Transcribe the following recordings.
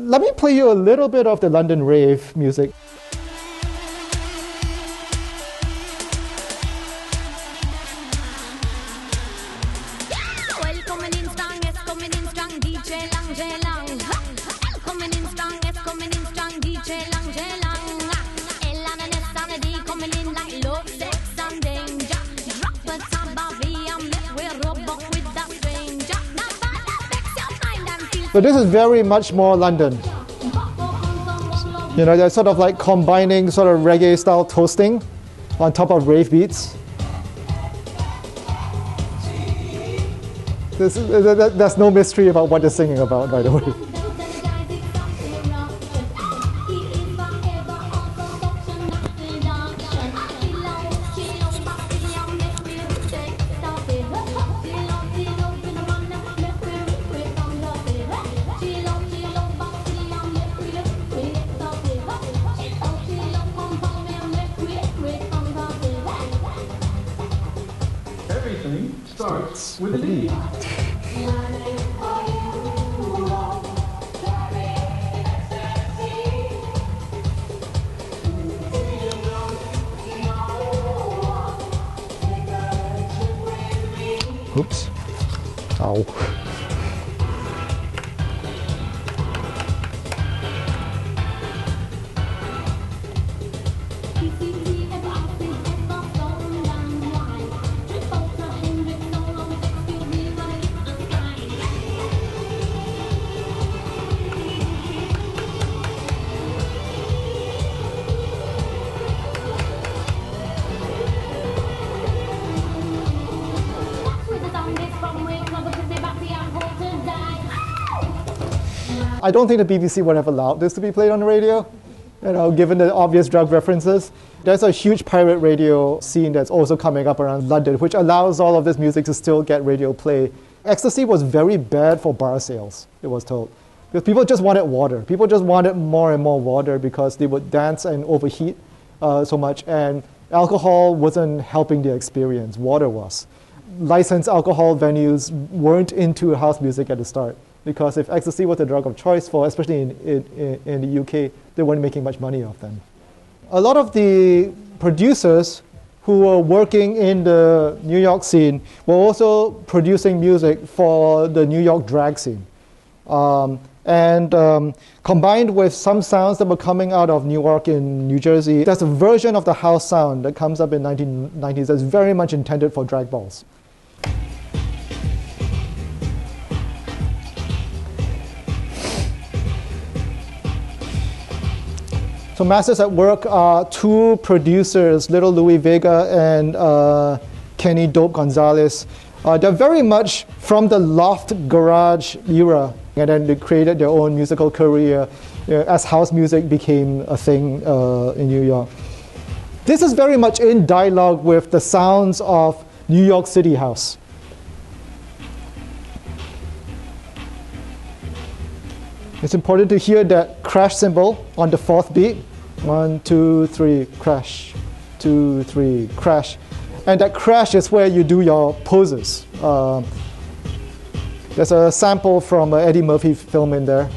let me play you a little bit of the London rave music. So this is very much more London. You know, they're sort of like combining sort of reggae style toasting on top of rave beats. There's no mystery about what they're singing about, by the way. Starts with a D. Oops. Ow. I don't think the BBC would have allowed this to be played on the radio, you know, given the obvious drug references. There's a huge pirate radio scene that's also coming up around London, which allows all of this music to still get radio play. Ecstasy was very bad for bar sales, it was told. Because people just wanted water. People just wanted more and more water because they would dance and overheat so much, and alcohol wasn't helping the experience, water was. Licensed alcohol venues weren't into house music at the start, because if ecstasy was the drug of choice for, especially in the UK, they weren't making much money off them. A lot of the producers who were working in the New York scene were also producing music for the New York drag scene. Combined with some sounds that were coming out of Newark in New Jersey, there's a version of the house sound that comes up in 1990s that's very much intended for drag balls. So Masters at Work are two producers, Little Louis Vega and Kenny Dope Gonzalez. They're very much from the loft garage era, and then they created their own musical career as house music became a thing in New York. This is very much in dialogue with the sounds of New York City house. It's important to hear that crash cymbal on the fourth beat. 1, 2, 3, crash. 2, 3, crash. And that crash is where you do your poses. There's a sample from an Eddie Murphy film in there.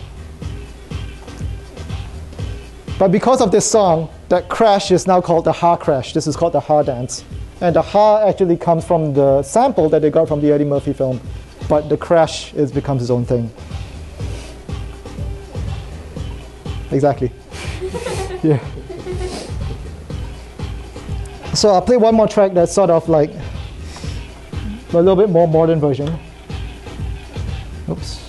But because of this song, that crash is now called the Ha crash. This is called the Ha dance. And the Ha actually comes from the sample that they got from the Eddie Murphy film. But the crash becomes its own thing. Exactly. Yeah. So I'll play one more track that's sort of like a little bit more modern version. Oops.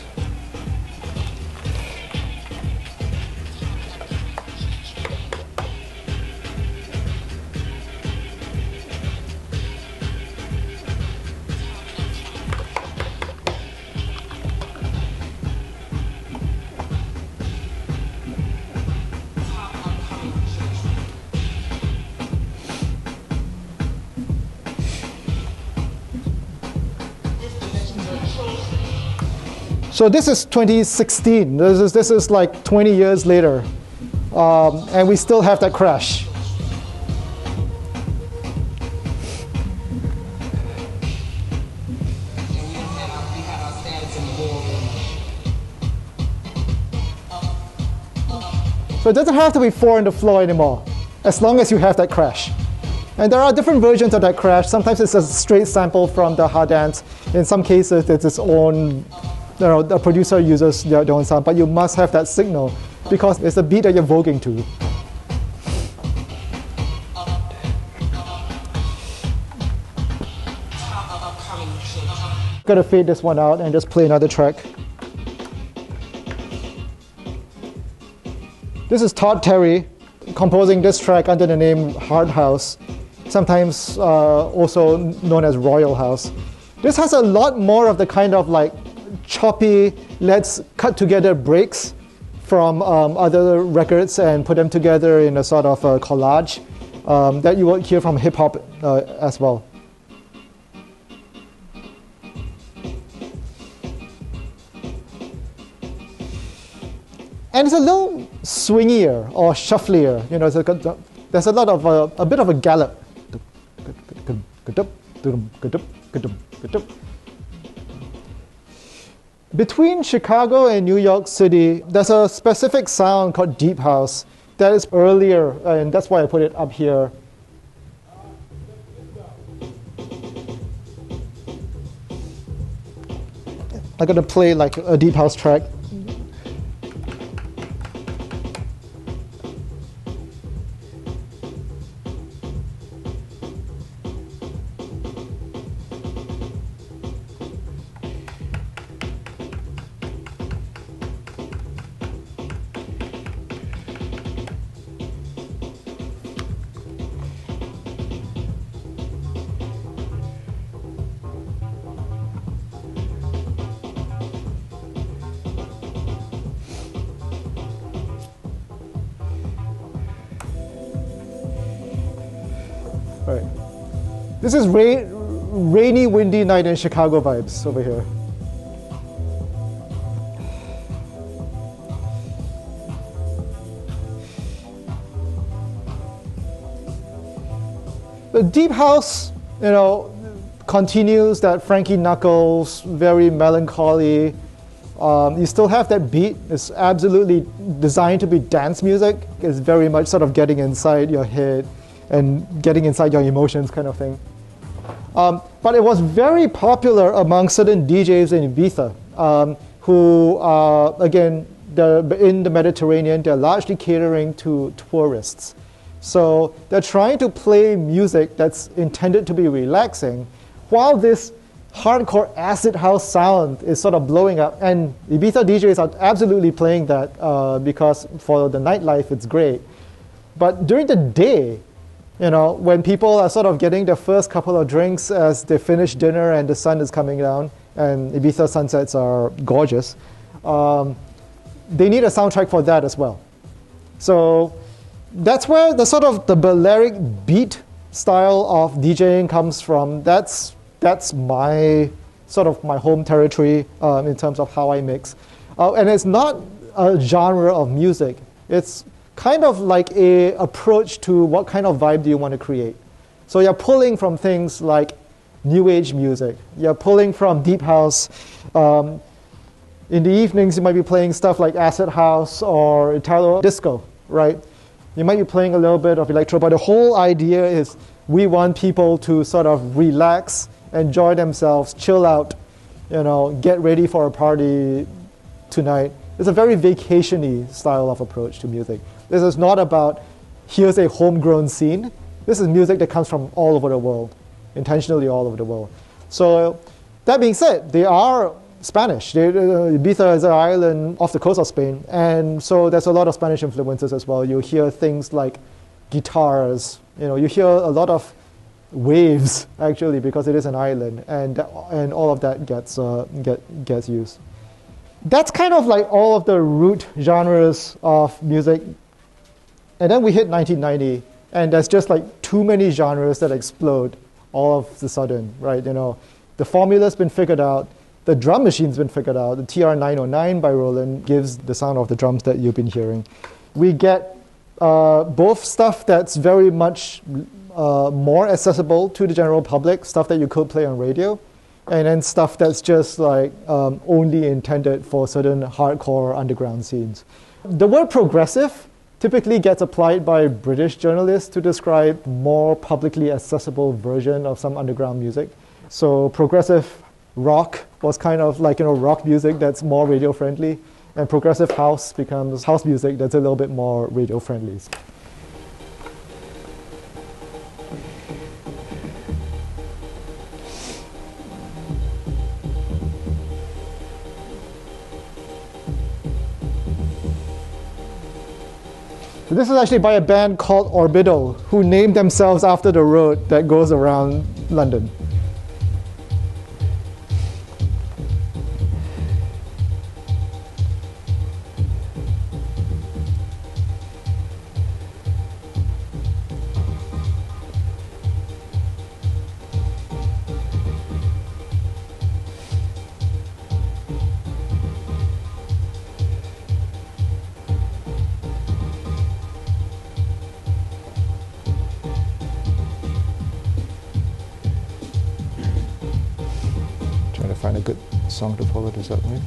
So this is 2016. This is like 20 years later, and we still have that crash. So it doesn't have to be 4 on the floor anymore, as long as you have that crash. And there are different versions of that crash. Sometimes it's a straight sample from the hard dance. In some cases, it's its own, the producer uses their own sound, but you must have that signal because it's a beat that you're voguing to. Gotta fade this one out and just play another track. This is Todd Terry composing this track under the name Hard House, sometimes also known as Royal House. This has a lot more of the kind of like choppy, let's cut together breaks from other records and put them together in a sort of a collage that you will hear from hip hop as well. And it's a little swingier or shufflier. There's a lot of a bit of a gallop. Between Chicago and New York City, there's a specific sound called deep house that is earlier, and that's why I put it up here. I'm gonna play like a deep house track. Right. This is rainy, windy night in Chicago vibes over here. The deep house, continues that Frankie Knuckles, very melancholy. You still have that beat. It's absolutely designed to be dance music. It's very much sort of getting inside your head and getting inside your emotions kind of thing. But it was very popular among certain DJs in Ibiza who, again, they're in the Mediterranean. They're largely catering to tourists. So they're trying to play music that's intended to be relaxing while this hardcore acid house sound is sort of blowing up. And Ibiza DJs are absolutely playing that because for the nightlife, it's great. But during the day, when people are sort of getting their first couple of drinks as they finish dinner and the sun is coming down, and Ibiza sunsets are gorgeous, they need a soundtrack for that as well. So that's where the sort of the Balearic beat style of DJing comes from. That's my sort of my home territory in terms of how I mix. And it's not a genre of music. It's kind of like a approach to what kind of vibe do you want to create. So you're pulling from things like new age music. You're pulling from deep house. In the evenings, you might be playing stuff like acid house or Italo disco, right? You might be playing a little bit of electro, but the whole idea is we want people to sort of relax, enjoy themselves, chill out, get ready for a party tonight. It's a very vacation-y style of approach to music. This is not about, here's a homegrown scene. This is music that comes from all over the world, intentionally all over the world. So that being said, they are Spanish. Ibiza is an island off the coast of Spain, and so there's a lot of Spanish influences as well. You hear things like guitars, you hear a lot of waves, actually, because it is an island, and all of that gets used. That's kind of like all of the root genres of music. And then we hit 1990, and there's just like too many genres that explode all of a sudden, right? The formula's been figured out, the drum machine's been figured out. The TR-909 by Roland gives the sound of the drums that you've been hearing. We get both stuff that's very much more accessible to the general public, stuff that you could play on radio, and then stuff that's just like only intended for certain hardcore underground scenes. The word progressive typically gets applied by British journalists to describe more publicly accessible version of some underground music. So progressive rock was kind of like rock music that's more radio friendly, and progressive house becomes house music that's a little bit more radio friendly. So this is actually by a band called Orbital, who named themselves after the road that goes around London. Find a good song to follow this up with.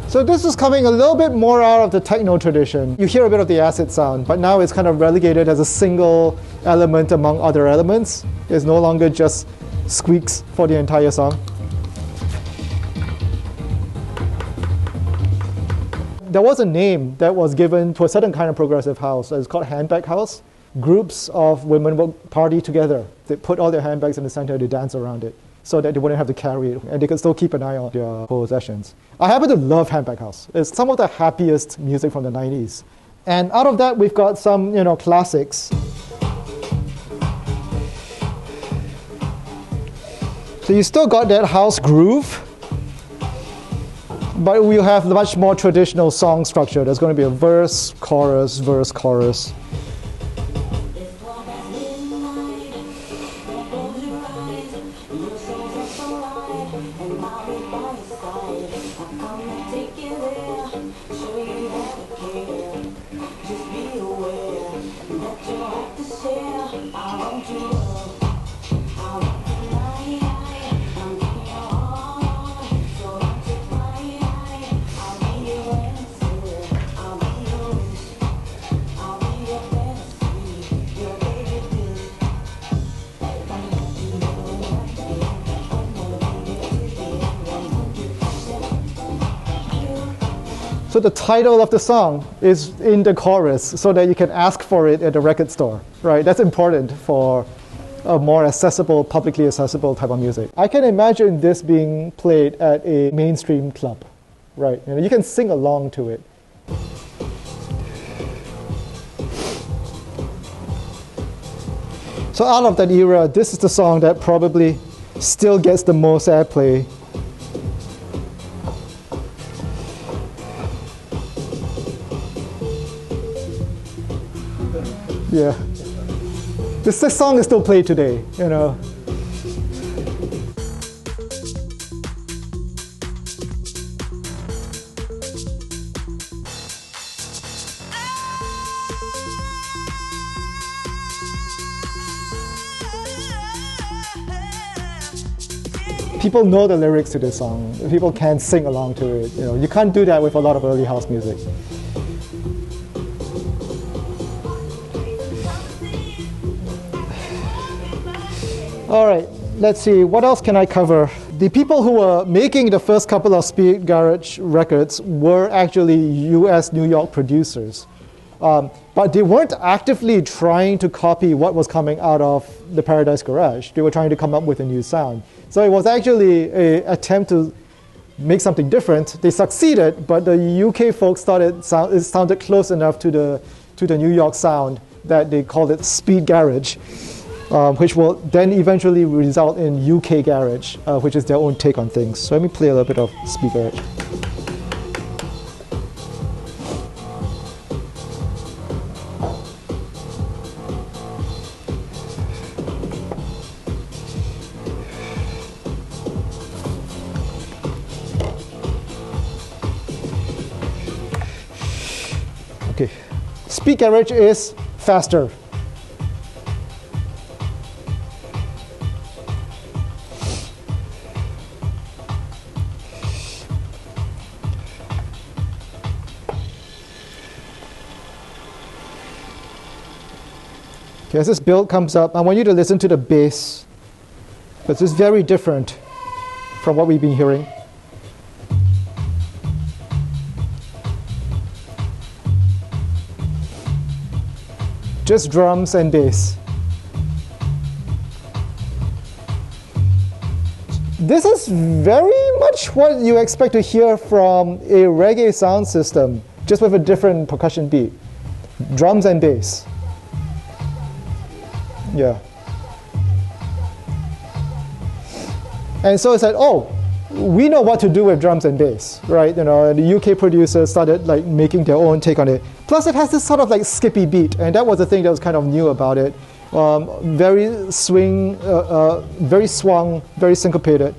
So this is coming a little bit more out of the techno tradition. You hear a bit of the acid sound, but now it's kind of relegated as a single element among other elements. It's no longer just squeaks for the entire song. There was a name that was given to a certain kind of progressive house. It's called handbag house. Groups of women would party together. They put all their handbags in the center, they dance around it, so that they wouldn't have to carry it, and they could still keep an eye on their possessions. I happen to love handbag house. It's some of the happiest music from the 90s. And out of that, we've got some, classics. So you still got that house groove, but we have much more traditional song structure. There's going to be a verse, chorus, verse, chorus. So the title of the song is in the chorus so that you can ask for it at the record store, right? That's important for a more accessible, publicly accessible type of music. I can imagine this being played at a mainstream club, right? You can sing along to it. So out of that era, this is the song that probably still gets the most airplay. Yeah, this song is still played today, People know the lyrics to this song. People can sing along to it. You can't do that with a lot of early house music. All right, let's see, what else can I cover? The people who were making the first couple of speed garage records were actually US New York producers. But they weren't actively trying to copy what was coming out of the Paradise Garage. They were trying to come up with a new sound. So it was actually an attempt to make something different. They succeeded, but the UK folks thought it sounded close enough to the New York sound that they called it speed garage, which will then eventually result in UK garage, which is their own take on things. So let me play a little bit of speed garage. Okay, speed garage is faster. Okay, as this build comes up, I want you to listen to the bass, because it's very different from what we've been hearing. Just drums and bass. This is very much what you expect to hear from a reggae sound system, just with a different percussion beat. Drums and bass. Yeah. And so it's like, oh, we know what to do with drums and bass, right? You know, the UK producers started like making their own take on it. Plus, it has this sort of like skippy beat, and that was the thing that was kind of new about it. Very swing, very swung, very syncopated,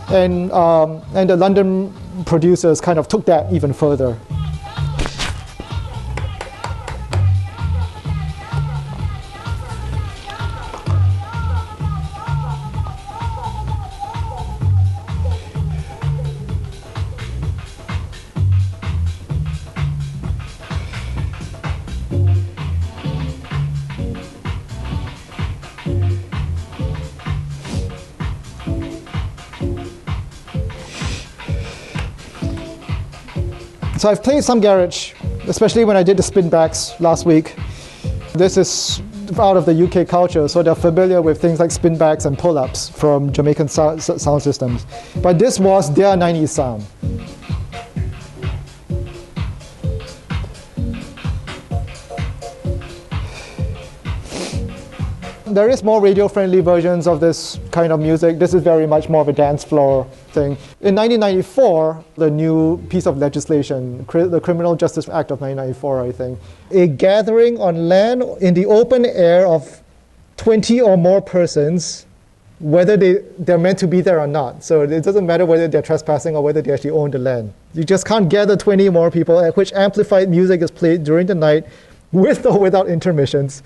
and the London producers kind of took that even further. So I've played some garage, especially when I did the spin backs last week. This is out of the UK culture, so they're familiar with things like spin backs and pull-ups from Jamaican sound systems. But this was their 90s sound. There is more radio-friendly versions of this kind of music. This is very much more of a dance floor thing. In 1994, the new piece of legislation, the Criminal Justice Act of 1994, I think, a gathering on land in the open air of 20 or more persons, whether they're meant to be there or not. So it doesn't matter whether they're trespassing or whether they actually own the land. You just can't gather 20 more people at which amplified music is played during the night with or without intermissions.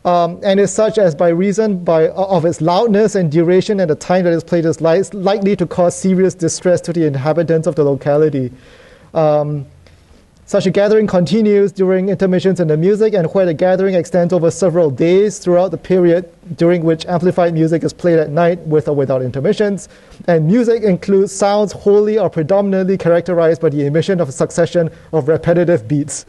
And is such as by reason of its loudness and duration and the time that it's played is likely to cause serious distress to the inhabitants of the locality. Such a gathering continues during intermissions in the music, and where the gathering extends over several days throughout the period during which amplified music is played at night with or without intermissions. And music includes sounds wholly or predominantly characterized by the emission of a succession of repetitive beats.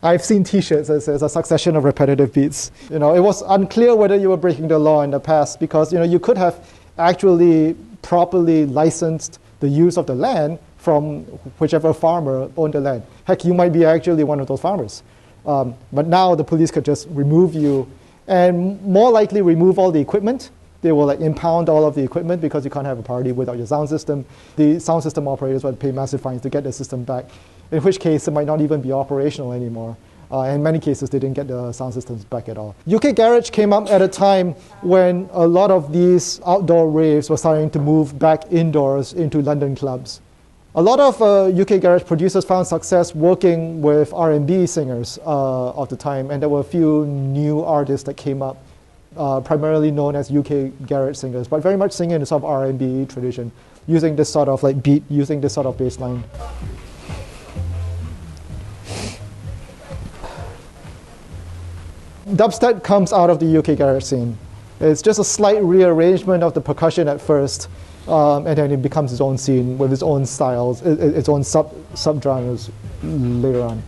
I've seen T-shirts that says a succession of repetitive beats. You know, it was unclear whether you were breaking the law in the past because, you know, you could have actually properly licensed the use of the land from whichever farmer owned the land. Heck, you might be actually one of those farmers. But now the police could just remove you and more likely remove all the equipment. They will like impound all of the equipment because you can't have a party without your sound system. The sound system operators would pay massive fines to get the system back, in which case it might not even be operational anymore. In many cases, they didn't get the sound systems back at all. UK Garage came up at a time when a lot of these outdoor raves were starting to move back indoors into London clubs. A lot of UK Garage producers found success working with R&B singers of the time, and there were a few new artists that came up, primarily known as UK Garage singers, but very much singing in the sort of R&B tradition, using this sort of like beat, using this sort of bass line. Dubstep comes out of the UK garage scene. It's just a slight rearrangement of the percussion at first, and then it becomes its own scene with its own styles, its own sub-genres later on.